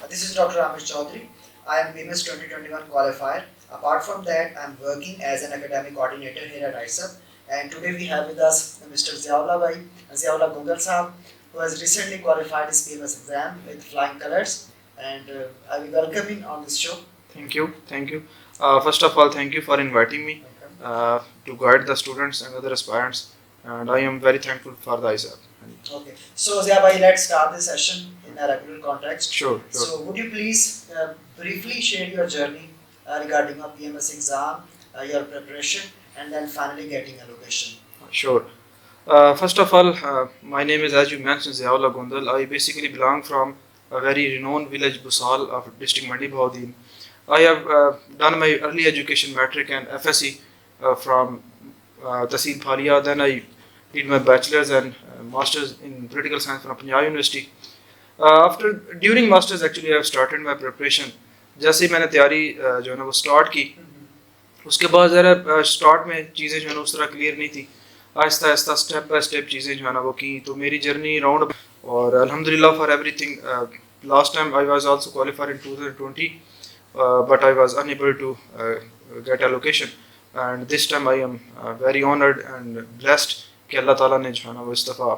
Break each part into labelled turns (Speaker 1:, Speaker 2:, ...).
Speaker 1: This is Dr. Amish Chaudhary. I am BMS 2021 qualifier. Apart from that, I am working as an academic coordinator here at ISAP. And today we have with us Mr. Ziaullah Gungal Sahab, who has recently qualified his BMS exam with flying colors. And I will welcome him on this show.
Speaker 2: Thank you. First of all, thank you for inviting me to guide the students and other aspirants, and I am very thankful for the ISAP.
Speaker 1: Okay, so Zia bhai, let's start the session in a regular context.
Speaker 2: Sure.
Speaker 1: So would you please briefly share your journey regarding a PMS exam, your preparation, and then finally getting a location?
Speaker 2: Sure. First of all, my name is, as you mentioned, Ziaullah Gundal. I basically belong from a very renowned village, Busal, of district Mandi Bahudin. I have done my early education, matric and FSC from Tahsil Phalia. Then I did my bachelor's and master's in political science from Punjab University. During masters actually I have started my preparation. जैसे ही मैंने तैयारी जो है ना वो start की, उसके बाद ज़रा स्टार्ट में चीज़ें जो है ना उस तरह क्लियर नहीं थी. Aahista Aahista step by step चीज़ें जो है ना वो की, तो मेरी जर्नी राउंड और अल्हम्दुलिल्लाह for everything. Last time I was also qualified in 2020, but I was unable to get a location, and this time I am very honored and blessed कि अल्लाह ताला ने जो है ना वो इस दफ़ा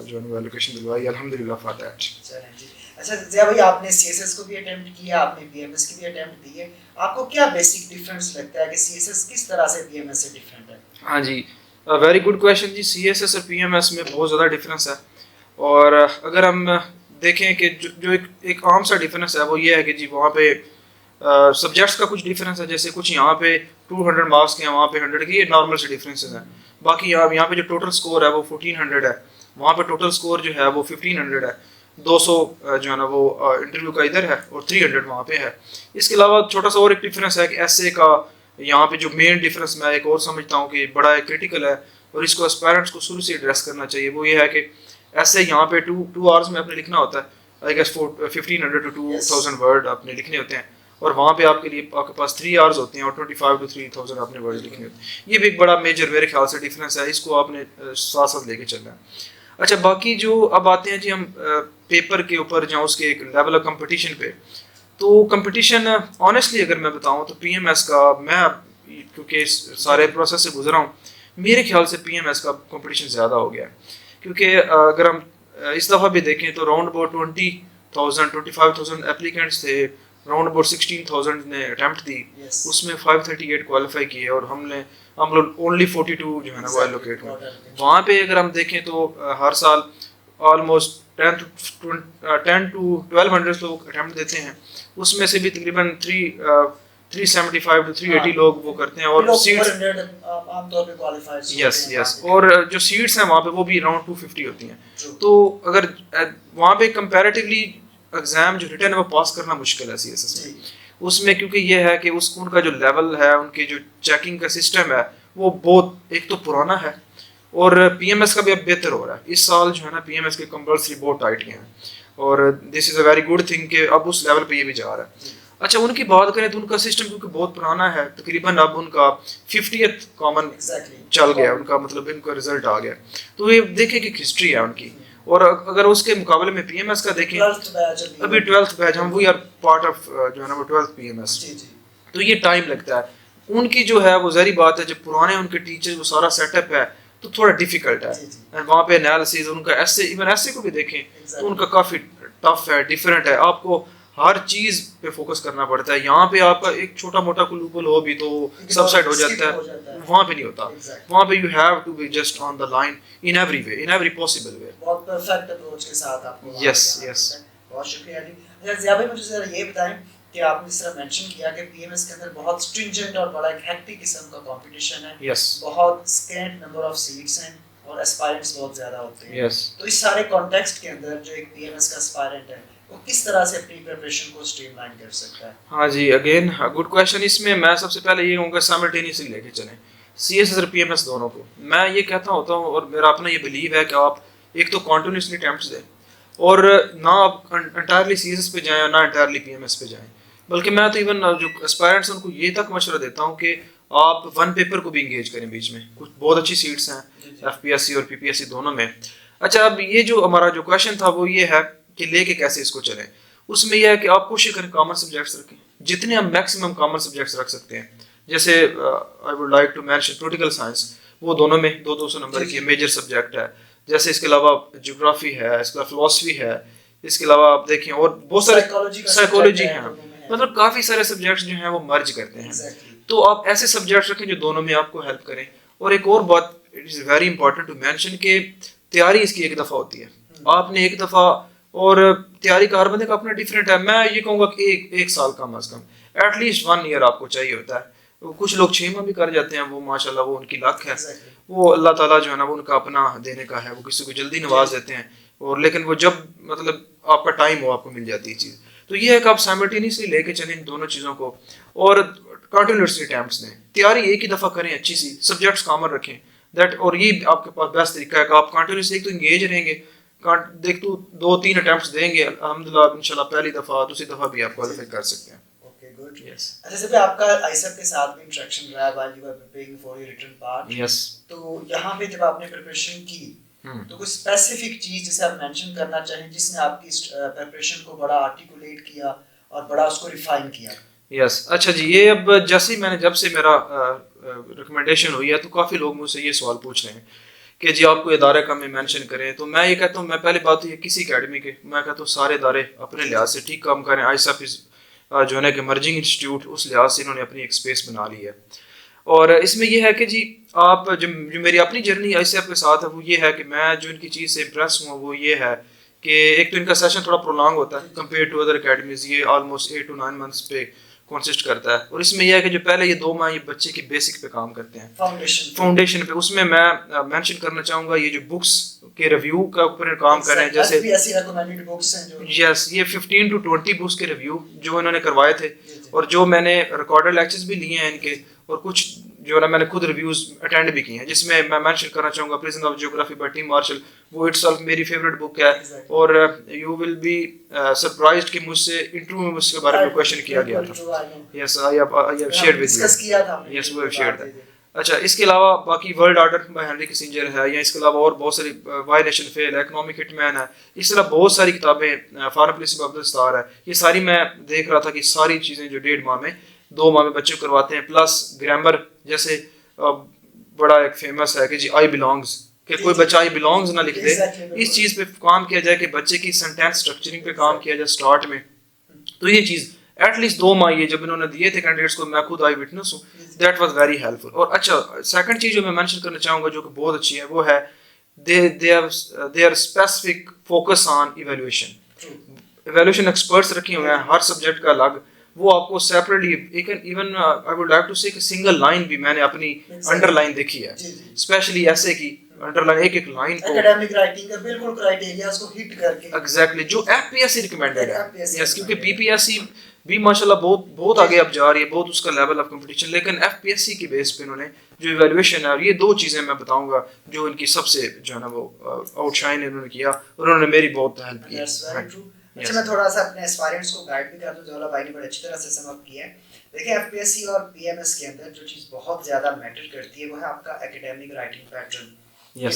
Speaker 2: जो है ना लोकेशन दिलवाई. अल्हम्दुलिल्लाह फॉर दैट.
Speaker 1: चलें जी. अच्छा जिया भाई, आपने सीएसएस को भी अटेम्प्ट किया, आपने बीएमएस की भी अटेम्प्ट दी है. आपको क्या बेसिक डिफरेंस लगता है कि सीएसएस किस तरह से बीएमएस से डिफरेंट है?
Speaker 2: हाँ जी, वेरी गुड क्वेश्चन जी. सीएसएस और पीएमएस में बहुत ज़्यादा डिफरेंस है. और अगर हम देखें कि जो एक आम सा डिफरेंस है वो ये है कि जी वहाँ पे सब्जेक्ट्स का कुछ डिफरेंस है. जैसे कुछ यहाँ पे 200 मार्क्स के हैं, वहाँ पे 100 के, ये नॉर्मल से डिफरेंसेस हैं. बाकी यहाँ पे जो टोटल स्कोर है वो 1400 है, वहाँ पे टोटल स्कोर जो है वो 1500 है. 200 जो है ना वो इंटरव्यू का इधर है और 300 वहाँ पे है. इसके अलावा छोटा सा और एक डिफरेंस है कि एसए का यहाँ पे जो मेन डिफरेंस मैं एक और समझता हूँ कि बड़ा क्रिटिकल है और इसको एस्पायरेंट्स को शुरू से एड्रेस करना चाहिए. वो ये है कि एसए यहाँ पे 2 आवर्स में आपने लिखना होता है. आई गेस 1500 to 2000 वर्ड आपने लिखने होते हैं, और वहाँ पे आपके पास 3 आवर्स होते हैं और 25 to 3000 आपने वर्ड लिखने होते हैं. ये भी एक बड़ा मेजर मेरे ख्याल से डिफरेंस है. इसको आपने साथ साथ लेके चलना है. अच्छा, बाकी जो अब आते हैं जी हम पेपर के ऊपर जहाँ उसके एक लेवल ऑफ कंपटीशन पे, तो कंपटीशन ऑनेस्टली अगर मैं बताऊँ तो पीएमएस का, मैं क्योंकि सारे प्रोसेस से गुजरा हूँ, मेरे ख्याल से पीएमएस का कंपटीशन ज़्यादा हो गया है. क्योंकि अगर हम इस दफ़ा भी देखें तो राउंड अबाउट 25,000 एप्लीकेंट्स थे, राउंड अबाउट 16,000 ने अटैम्प्ट दी. उसमें 538 क्वालिफाई किए और हम लोग ओनली 42 जो है ना वो एलोकेट हुए. वहाँ पे अगर हम देखें तो हर साल ऑलमोस्ट 10 to 1200 लोग अटैम्प्ट देते हैं. उसमें से भी तकरीबन 375 to 380 लोग वो करते हैं, और सीट्स
Speaker 1: आमतौर पे क्वालिफाइड.
Speaker 2: यस और जो सीट्स हैं वहाँ पे वो भी अराउंड 250 होती हैं. तो अगर वहाँ पे कंपैरेटिवली एग्जाम जो रिटन है वो पास करना मुश्किल है सीएसएस में. उसमें क्योंकि ये है कि उनका जो लेवल है, उनके जो चेकिंग का सिस्टम है वो बहुत एक तो पुराना है, और पीएमएस का भी अब बेहतर हो रहा है. इस साल जो है ना पीएमएस के कंपल्सरी बहुत टाइट हैं, और this is a very good thing कि अब उस लेवल पे ये भी जा रहा है. अच्छा, उनकी बात करें तो उनका सिस्टम क्योंकि बहुत पुराना है, तकरीबन अब उनका 50th कॉमन चल गया उनका, मतलब इनका रिजल्ट आ गया. तो ये देखें कि हिस्ट्री है उनकी. और अगर उसके मुकाबले में पीएमएस का देखें, अभी 12th बैच, हम वी आर पार्ट ऑफ जो है ना वो 12th पीएमएस. तो ये टाइम लगता है. उनकी जो है वो ज़ाहिर बात है, जब पुराने उनके टीचर्स वो सारा सेटअप है तो थोड़ा डिफिकल्ट है. एंड वहाँ पे एनालिसिस, उनका एसए, इवन एसए को भी देखें तो उनका काफ़ी टफ है, डिफरेंट है. आपको हर चीज़ पे फोकस करना पड़ता है. यहाँ पे आपका एक छोटा मोटा कुलूपल हो भी तो सबसाइड हो जाता है, वहाँ पे नहीं होता. वहाँ पे you have to be just on the line in every way, in every possible way.
Speaker 1: बहुत परफेक्ट अप्रोच के साथ आपको.
Speaker 2: यस.
Speaker 1: बहुत शुक्रिया जी. अच्छा ज़िया भाई, मुझे ज़रा ये बताएं कि आपने इस तरह मेंशन किया कि पीएमएस के अंदर बहुत स्ट्रिंजेंट और बड़ा एक हेक्टिक किस्म का कंपटीशन है.
Speaker 2: यस.
Speaker 1: बहुत स्कैंट नंबर ऑफ सीट्स हैं और एस्पायरेंट्स बहुत ज़्यादा होते हैं.
Speaker 2: यस.
Speaker 1: तो इस सारे कॉन्टेक्स्ट के अंदर जो एक पीएमएस का एस्पायरेंट है वो किस तरह से अपनी प्रिपरेशन को स्ट्रीमलाइन कर सकता है?
Speaker 2: हाँ जी, अगेन गुड क्वेश्चन. इसमें मैं सबसे पहले ये कहूँगा साइमल्टेनियसली लेके चलें सीएसएस और पीएमएस दोनों को. मैं ये कहता होता हूँ और मेरा अपना ये बिलीव है कि आप एक तो कॉन्टिन्यूसली अटेम्प्ट्स दें, और ना आप एंटायरली सीएसएस पे जाएं और ना एंटायरली पीएमएस पे जाएं. बल्कि मैं तो इवन जो एस्पायरेंट्स उनको ये तक मशवरा देता हूँ कि आप वन पेपर को भी इंगेज करें बीच में. कुछ बहुत अच्छी सीट्स हैं एफपीएससी और पीपीएससी दोनों में. अच्छा, अब ये जो हमारा जो क्वेश्चन था वो ये है कि लेके कैसे इसको चलें. उसमें यह है कि आप कोशिश करें कॉमन सब्जेक्ट्स रखें, जितने हम मैक्सिमम कॉमन सब्जेक्ट्स रख सकते हैं। जैसे I would like to mention political science, वो दोनों में 200 नंबर की मेजर सब्जेक्ट है। जैसे इसके अलावा ज्योग्राफी है, इसके अलावा फिलोसफी है, इसके अलावा आप देखें और बहुत सारे साइकोलॉजी है, मतलब काफ़ी सारे सब्जेक्ट्स जो हैं वो मर्ज करते हैं। तो आप ऐसे सब्जेक्ट्स रखें जो दोनों में आपको हेल्प करें। और एक और बात it is very important to mention कि तैयारी इसकी एक दफ़ा होती है, आपने एक दफ़ा, और तैयारी का हर बंदे का अपना डिफरेंट है। मैं ये कहूँगा कि एक साल कम अज़ कम एटलीस्ट 1 ईयर आपको चाहिए होता है। कुछ लोग 6 माह भी कर जाते हैं, वो माशाल्लाह वो उनकी लक है, वो अल्लाह ताला जो है ना वो उनका अपना देने का है, वो किसी को जल्दी नवाज देते हैं। और लेकिन वो जब मतलब आपका टाइम हो आपको मिल जाती है चीज़। तो ये है कि आप साइमल्टेनियसली लेके चलें इन दोनों चीज़ों को, और कंटिन्यूसली अटेम्प्ट्स दें। तैयारी एक ही दफ़ा करें अच्छी सी, सब्जेक्ट्स कॉमन रखें दैट, और ये आपके पास बेस्ट तरीका है कि आप कंटिन्यूसली एक तो इंगेज रहेंगे, देख तो 2-3 अटेम्प्ट्स देंगे, अल्हम्दुलिल्लाह इंशाल्लाह पहली दफ़ा दूसरी दफ़ा भी आप क्वालिफाई कर सकते हैं।
Speaker 1: Okay good.
Speaker 2: यस।
Speaker 1: अच्छा, जब आपका आईएसएफ के साथ भी इंटरेक्शन रहा है while you are preparing for your written part,
Speaker 2: yes,
Speaker 1: तो यहाँ पे जब आपने प्रिपरेशन की तो कोई स्पेसिफिक चीज जिसे आप मेंशन करना चाहें जिसने आपकी प्रिपरेशन को बड़ा आर्टिकुलेट किया और बड़ा उसको रिफाइन किया?
Speaker 2: यस, अच्छा जी, ये अब जैसे ही मैंने जब से मेरा रिकमेंडेशन हुई है तो काफ़ी लोग मुझसे ये सवाल पूछ रहे हैं कि जी आपको इदारे का मैं मेंशन करें। तो मैं ये कहता हूँ, मैं पहले बात ये किसी अकेडमी के, मैं कहता हूँ सारे इदारे अपने लिहाज से ठीक काम करें। आईएसएफ जो है ना कि मर्जिंग इंस्टीट्यूट, उस लिहाज से इन्होंने अपनी एक स्पेस बना ली है। और इसमें यह है कि जी आप जो मेरी अपनी जर्नी आईएसएफ के साथ है वो ये है कि मैं जो इनकी चीज़ से इम्प्रेस हुआ वो ये है कि एक तो इनका सेशन थोड़ा प्रोलॉन्ग होता है कंपेयर टू अदर अकेडमीज। ये ऑलमोस्ट 8 to 9 मंथ्स पे कंसिस्ट करता है। और इसमें यह है कि जो पहले ये 2 माह ये बच्चे की बेसिक पे काम करते हैं, फाउंडेशन पे। उसमें मैं मेंशन करना चाहूँगा ये जो बुक्स के रिव्यू का ऊपर काम कर रहे हैं, जैसे यस, ये 15 to 20 बुक्स के रिव्यू जो इन्होंने करवाए थे, और जो मैंने रिकॉर्डेड लेक्चर्स भी लिए हैं इनके, और कुछ जो है ना मैंने खुद रिव्यूज अटेंड भी किए हैं, जिसमें मैं मेंशन करना चाहूँगा Prison of Geography by Tim Marshall. वो इटसेल्फ मेरी फेवरेट बुक है। और यू विल बी सरप्राइज्ड कि मुझसे इंटरव्यू में उसके बारे में क्वेश्चन किया गया था। Yes, I have shared with you. Yes, we have shared that. अच्छा, इसके अलावा बाकी World Order by Henry Kissinger है, या इसके अलावा और बहुत सारी वाई नेशन फेल है, इकोनॉमिक हिटमैन है, इस तरह बहुत सारी किताबें, Foreign Policy of the Star है, ये सारी मैं देख रहा था कि सारी चीज़ें जो 1.5 माह में 2 माह में बच्चे को करवाते हैं। प्लस ग्रामर, जैसे बड़ा एक फेमस है कि जी आई बिलोंग्स, कि कोई बच्चा आई बिलोंग्स ना लिख दे, इस चीज़ पे काम किया जाए कि बच्चे की सेंटेंस स्ट्रक्चरिंग पे काम किया जाए स्टार्ट में। तो ये चीज़ एटलीस्ट 2 माह ये जब इन्होंने दिए थे कैंडिडेट्स को, मैं खुद आई विटनेस हूँ, दैट वाज वेरी हेल्पफुल। और अच्छा, सेकंड चीज़ जो मैं मेंशन करना चाहूँगा जो कि बहुत अच्छी है वो है they are specific focus on evaluation. Evaluation experts रखे हुए हैं हर सब्जेक्ट का अलग, वो आपको separately even I would like to say single line भी मैंने अपनी अंडरलाइन देखी है, स्पेशली ऐसे की अंडरलाइन एक लाइन को
Speaker 1: एकेडमिक राइटिंग का बिल्कुल क्राइटेरियाज को हिट करके
Speaker 2: एग्जैक्टली जो एफपीएससी रिकमेंडेड है। यस, क्योंकि पीपीएससी भी माशाल्लाह बहुत आगे अब जा रही है, बहुत उसका लेवल ऑफ कंपटीशन, लेकिन एफपीएससी की बेस पे इन्होंने जो इवैल्यूएशन है, और ये 2 चीज़ें मैं बताऊंगा जो इनकी सबसे जो है ना वो आउटशाइन इन्होंने किया, और उन्होंने मेरी बहुत हेल्प की।
Speaker 1: अच्छा, मैं थोड़ा सा अपने एस्पायरेंट्स को गाइड भी कर दूं, जवाला भाई ने बड़ी अच्छी तरह से सम अप किया है। देखिए, एफपीएससी और पीएमएस के अंदर जो चीज़ बहुत ज़्यादा मैटर करती है वो है आपका एकेडमिक राइटिंग पैटर्न।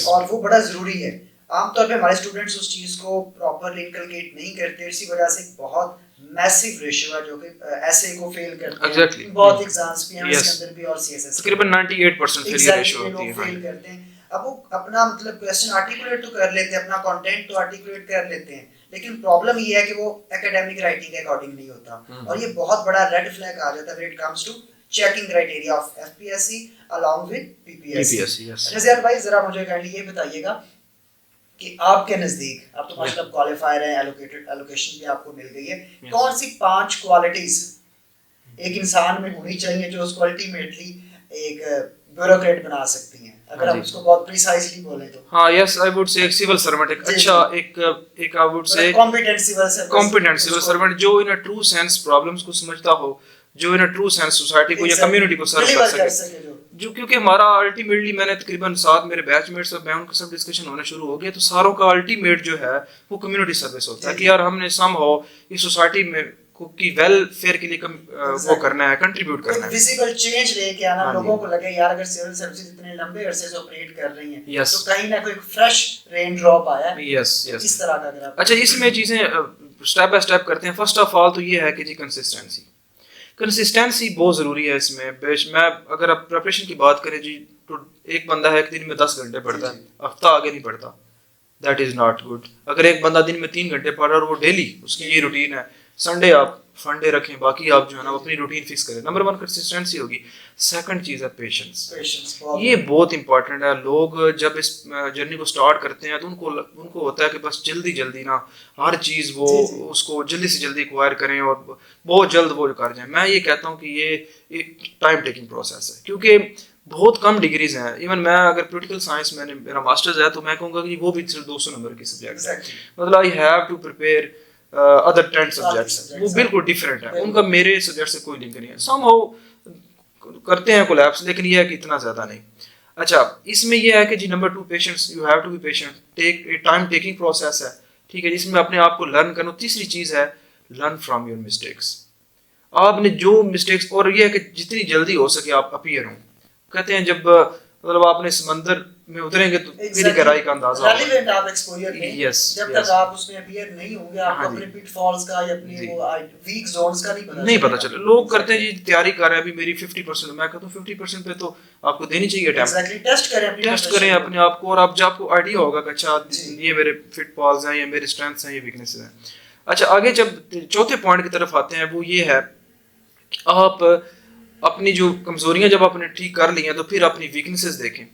Speaker 1: और वो बड़ा ज़रूरी है। आमतौर पे हमारे स्टूडेंट्स उस चीज़ को प्रॉपरली इनकलकेट नहीं करते, इसी वजह से बहुत मैसिव रेशियो है जो कि एसए को फेल करते हैं। बहुत एग्जाम्स पीएमएस के अंदर भी और सीएसएस
Speaker 2: तकरीबन 98% फेलियर रेशियो होती है।
Speaker 1: फेल करते हैं। अब वो अपना मतलब क्वेश्चन आर्टिकुलेट तो कर लेते हैं, अपना कंटेंट तो आर्टिकुलेट कर लेते हैं, लेकिन प्रॉब्लम ये है कि वो एकेडमिक राइटिंग के अकॉर्डिंग नहीं होता। और ये बहुत बड़ा रेड फ्लैग आ जाता है when it comes to checking criteria of FPSC along with PPSC. Raziyal भाई, जरा मुझे काइंडली ये बताइएगा कि आपके नजदीक, आप तो माशाल्लाह क्वालिफायर हैं, एलोकेशन भी आपको मिल गई है, कौन सी 5 क्वालिटीज एक इंसान में होनी चाहिए जो उसको अल्टीमेटली एक ब्यूरोक्रेट बना सकती हैं, अगर हम इसको बहुत प्रिसाइजली बोलें तो?
Speaker 2: हाँ, यस, आई वुड से एक सिविल सर्वेंट, एक अच्छा एक I would say
Speaker 1: competent civil
Speaker 2: servant जो in a true sense problems को समझता हो, जो in a true sense society को या कम्युनिटी को सर्व कर सके। जो क्योंकि हमारा अल्टीमेटली, मैंने तकरीबन 7 मेरे बैचमेट्स और मैं उनके सब डिस्कशन होना शुरू हो गया, तो सारों का अल्टीमेट जो है वो कम्युनिटी सर्विस होता है कि यार हमने समहाउ इस सोसाइटी में की वेलफेयर के लिए वो करना है, कंट्रीब्यूट करना है,
Speaker 1: विजिबल चेंज लेके आना, लोगों को लगे यार अगर सिविल सर्विसेज इतने लंबे अरसे से ऑपरेट कर रही हैं तो कहीं ना कोई फ्रेश रेन ड्रॉप आया है।
Speaker 2: यस,
Speaker 1: इस तरह का अगर आप
Speaker 2: अच्छा, इसमें चीजें स्टेप बाय स्टेप करते हैं। फर्स्ट ऑफ ऑल तो ये है कि जी कंसिस्टेंसी बहुत ज़रूरी है इसमें। मैं अगर आप प्रिपरेशन की बात करें जी, तो एक बंदा है एक दिन में 10 घंटे पढ़ता है, हफ्ता आगे नहीं पढ़ता, दैट इज़ नॉट गुड। अगर एक बंदा दिन में 3 घंटे पढ़ रहा है और वो डेली उसकी ये रूटीन है, संडे आप फंडे रखें, बाकी आप जो है ना अपनी रूटीन फिक्स करें। नंबर 1 कंसिस्टेंसी होगी। सेकंड चीज़ है पेशेंस। ये बहुत इंपॉर्टेंट है। लोग जब इस जर्नी को स्टार्ट करते हैं तो उनको होता है कि बस जल्दी जल्दी ना हर चीज़ वो उसको जल्दी से जल्दी एक्वायर करें और बहुत जल्द वो कर जाएं। मैं ये कहता हूँ कि ये एक टाइम टेकिंग प्रोसेस है, क्योंकि बहुत कम डिग्रीज हैं। इवन मैं अगर पॉलिटिकल साइंस मैंने मेरा मास्टर्स है तो मैं कहूँगा कि वो भी सिर्फ 200 नंबर की सब्जेक्ट है। मतलब I have to prepare other 10 subjects, वो बिल्कुल डिफरेंट है, उनका मेरे सब्जेक्ट से कोई लिंक नहीं है। समहाउ करते हैं कोलैप्स, लेकिन ये है कि इतना ज़्यादा नहीं। अच्छा, इसमें ये है कि जी number 2 patience, you have to be patient, take time taking process है, ठीक है, जिसमें अपने आप को लर्न करना। तीसरी चीज़ है लर्न फ्रॉम योर मिस्टेक्स। आपने जो मिस्टेक्स, और ये है कि जितनी जल्दी हो सके आप अपीयर हों। कहते हैं जब मतलब आपने समंदर में उतरेंगे तो फिर गहराई का अंदाजा
Speaker 1: रेलेवेंट आप एक्सपोजर लें। जब तक आप उसमें अपीयर नहीं होंगे आपको अपने पिटफॉल्स का या अपनी वो वीक जोन्स का नहीं पता चले।
Speaker 2: लोग करते हैं जी तैयारी कर रहे हैं, अभी मेरी 50%, मैं कहता हूँ 50% पे तो आपको देनी चाहिए टाइम। टेस्ट करें अपने आप को, और आप जब आपको आइडिया होगा कि अच्छा ये मेरे फिटफॉल्स हैं, ये मेरे स्ट्रेंथ्स हैं, ये वीकनेसेस हैं। अच्छा, आगे जब चौथे पॉइंट की तरफ आते हैं, वो ये है आप अपनी जो कमजोरियां जब आपने ठीक कर ली हैं तो फिर अपनी वीकनेसेस देखें,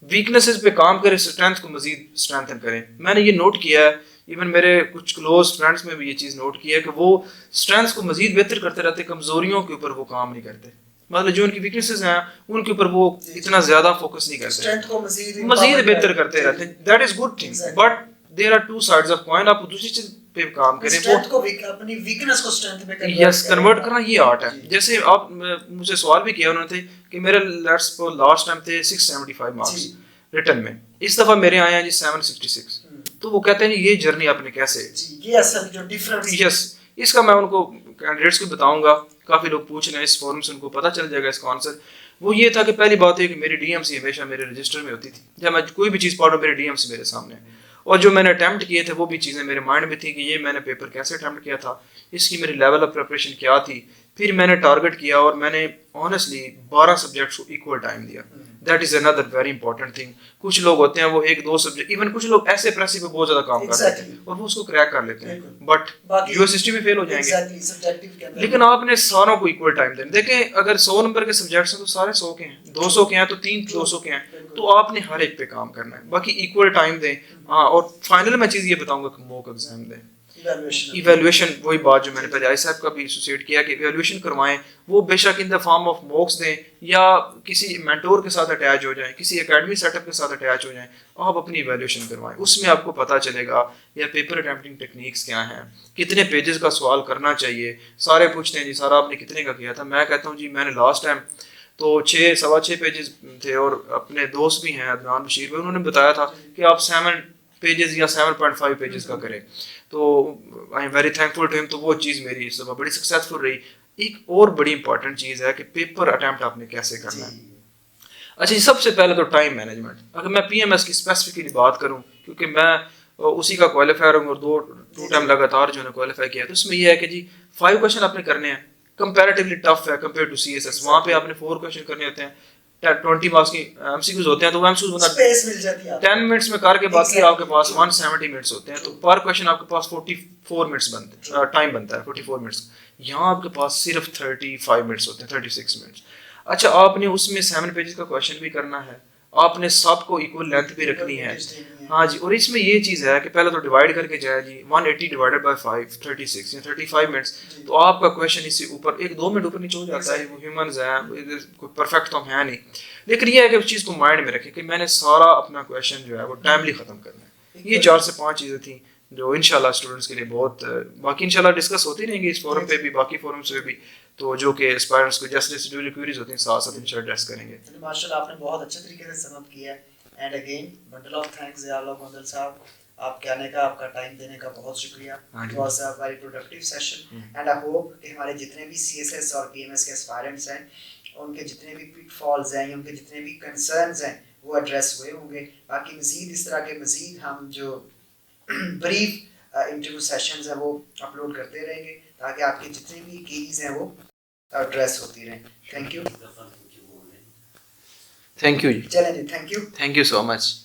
Speaker 2: वीकनेसेस पे काम करें, स्ट्रेंथ को मजीद स्ट्रेंथन करें। मैंने ये नोट किया है, इवन मेरे कुछ क्लोज फ्रेंड्स में भी ये चीज़ नोट की है कि वो स्ट्रेंथ को मजीद बेहतर करते रहते, कमजोरियों के ऊपर वो काम नहीं करते। मतलब जो उनकी वीकनेसेस हैं उनके ऊपर वो इतना ज्यादा फोकस नहीं करते,
Speaker 1: स्ट्रेंथ को
Speaker 2: मजीद बेहतर करते रहते हैं। That is good thing, but there are two sides of coin. आप दूसरी चीज पे काम करें,
Speaker 1: स्ट्रेंथ को अपनी वीकनेस को स्ट्रेंथ में
Speaker 2: कन्वर्ट करना, ये आर्ट है। जैसे आप मुझे सवाल भी किया उन्होंने कि मेरे लेट्स को लास्ट टाइम थे 675 मार्क्स रिटर्न में, इस दफा मेरे आए हैं जी 766। तो वो कहते हैं ये जर्नी आपने कैसे,
Speaker 1: ये असल जो डिफरेंस,
Speaker 2: यस, इसका मैं उनको कैंडिडेट्स को बताऊंगा। काफ़ी लोग पूछ रहे हैं इस फोरम से, उनको पता चल जाएगा इसका आंसर। वो ये था कि पहली बात है कि मेरी डीएमसी हमेशा मेरे रजिस्टर में होती थी। जब मैं कोई भी चीज़ पढ़ रहा हूँ मेरे डीएमसी मेरे सामने, और जो मैंने अटैम्प्ट किए थे वो भी चीज़ें मेरे माइंड में थी कि ये मैंने पेपर कैसे अटैम्प्ट किया था, इसकी मेरी लेवल ऑफ प्रिपरेशन क्या थी। फिर मैंने टारगेट किया और मैंने ऑनेस्टली 12 सब्जेक्ट्स को इक्वल टाइम दिया। That is another very important thing. कुछ लोग होते हैं वो 1-2 सब्जेक्ट, इवन कुछ लोग ऐसे प्रेसी पे बहुत ज्यादा काम करते हैं और वो उसको क्रैक कर लेते हैं, बट यूएसएसटी में फेल हो जाएंगे। लेकिन आपने सारों को इक्वल टाइम देना। देखें, अगर 100 नंबर के सब्जेक्ट्स हैं तो सारे 100 के हैं, 200 के हैं तो 3 200 के हैं, तो आपने हर एक पे काम करना है, बाकी इक्वल टाइम दें। हाँ, और फाइनल मैं चीज़ ये बताऊंगा कि मॉक एग्जाम दें, इवैल्यूएशन, वही बात जो मैंने पहले आई साहब का भी एसोसिएट किया कि इवैल्यूएशन करवाएं। वो बेशक इन द फॉर्म ऑफ मॉक्स दें या किसी मेंटोर के साथ अटैच हो जाएं, किसी एकेडमी सेटअप के साथ अटैच हो जाएं, आप अपनी इवैल्यूएशन करवाएं। उसमें आपको पता चलेगा या पेपर अटेम्प्टिंग टेक्निक्स क्या हैं, कितने पेजेस का सवाल करना चाहिए। सारे पूछते हैं जी सारा आपने कितने का किया था, मैं कहता हूँ जी मैंने लास्ट टाइम तो 6-6.25 पेजेस थे, और अपने दोस्त भी हैं अदनान बशीर भाई, उन्होंने बताया था कि आप 7 पेजेस या 7.5 पेजेस का करें। तो I am very thankful to him. तो वो चीज़ मेरी इस दफ़ा बड़ी सक्सेसफुल रही। एक और बड़ी इंपॉर्टेंट चीज़ है कि पेपर अटैम्प्ट आपने कैसे करना है। अच्छा, सबसे पहले तो टाइम मैनेजमेंट। अगर मैं पीएमएस की स्पेसिफिकली बात करूं, क्योंकि मैं उसी का क्वालिफायर हूँ और 2 टाइम लगातार जो है क्वालिफाई किया, तो इसमें यह है कि जी 5 क्वेश्चन आपने करने हैं, कंपैरेटिवली टफ है कंपेयर टू सीएसएस। वहाँ पे आपने 4 क्वेश्चन करने होते हैं, 20 मार्क्स की एमसीक्यूज होते हैं, तो वो एमसीक्यूज बंदा
Speaker 1: स्पेस मिल जाती है
Speaker 2: 10 मिनट्स में करके बाकी आपके पास 170 मिनट्स होते हैं, तो पर क्वेश्चन आपके पास 44 मिनट्स बनते टाइम बनता है, 44 मिनट्स। यहाँ आपके पास सिर्फ 35 मिनट्स होते हैं, 36 मिनट्स। अच्छा, आपने उसमें 7 पेजेस का क्वेश्चन भी करना है, आपने सबको इक्वल लेंथ भी रखनी है। हाँ जी, और इसमें ये चीज़ है कि पहले तो डिवाइड करके जाए जी, 180 डिवाइडेड बाय 5 36 या 35 मिनट्स, तो आपका क्वेश्चन इससे ऊपर 1-2 मिनट ऊपर नीचे हो जाता है। वो ह्यूमंस हैं, कोई परफेक्ट तो हम है नहीं, लेकिन ये है कि उस चीज़ को माइंड में रखें कि मैंने सारा अपना क्वेश्चन जो है वो टाइमली ख़त्म करना है। ये 4 से 5 चीज़ें थी जो इंशाल्लाह स्टूडेंट्स के लिए बहुत, बाकी इंशाल्लाह डिस्कस होती रहेंगी इस फोरम पे भी, बाकी फोरम्स पे भी, तो जो कि एस्पायरेंट्स को जैसे जैसे जो क्वेरीज होती हैं साथ साथ इंशाल्लाह एड्रेस करेंगे।
Speaker 1: माशाल्लाह आपने बहुत अच्छे तरीके से समअप किया है। And again bundle of thanks Ziaullah Gondal साहब, आपके आने का, आपका टाइम देने का बहुत शुक्रिया। It was a very productive session and I hope कि हमारे जितने भी सीएसएस और पीएमएस के एस्पायरेंट्स हैं, उनके जितने भी पिटफॉल्स हैं, उनके जितने भी कंसर्न्स हैं, वो एड्रेस हुए होंगे। बाकी मज़ीद इस तरह के मज़ीद हम जो ब्रीफ इंटरव्यू सेशंस हैं वो अपलोड करते रहेंगे ताकि आपकी जितनी भी कीज हैं वो एड्रेस होती रहें। थैंक यू
Speaker 2: थैंक यू जी,
Speaker 1: चलें जी, thank you.
Speaker 2: Thank you so much.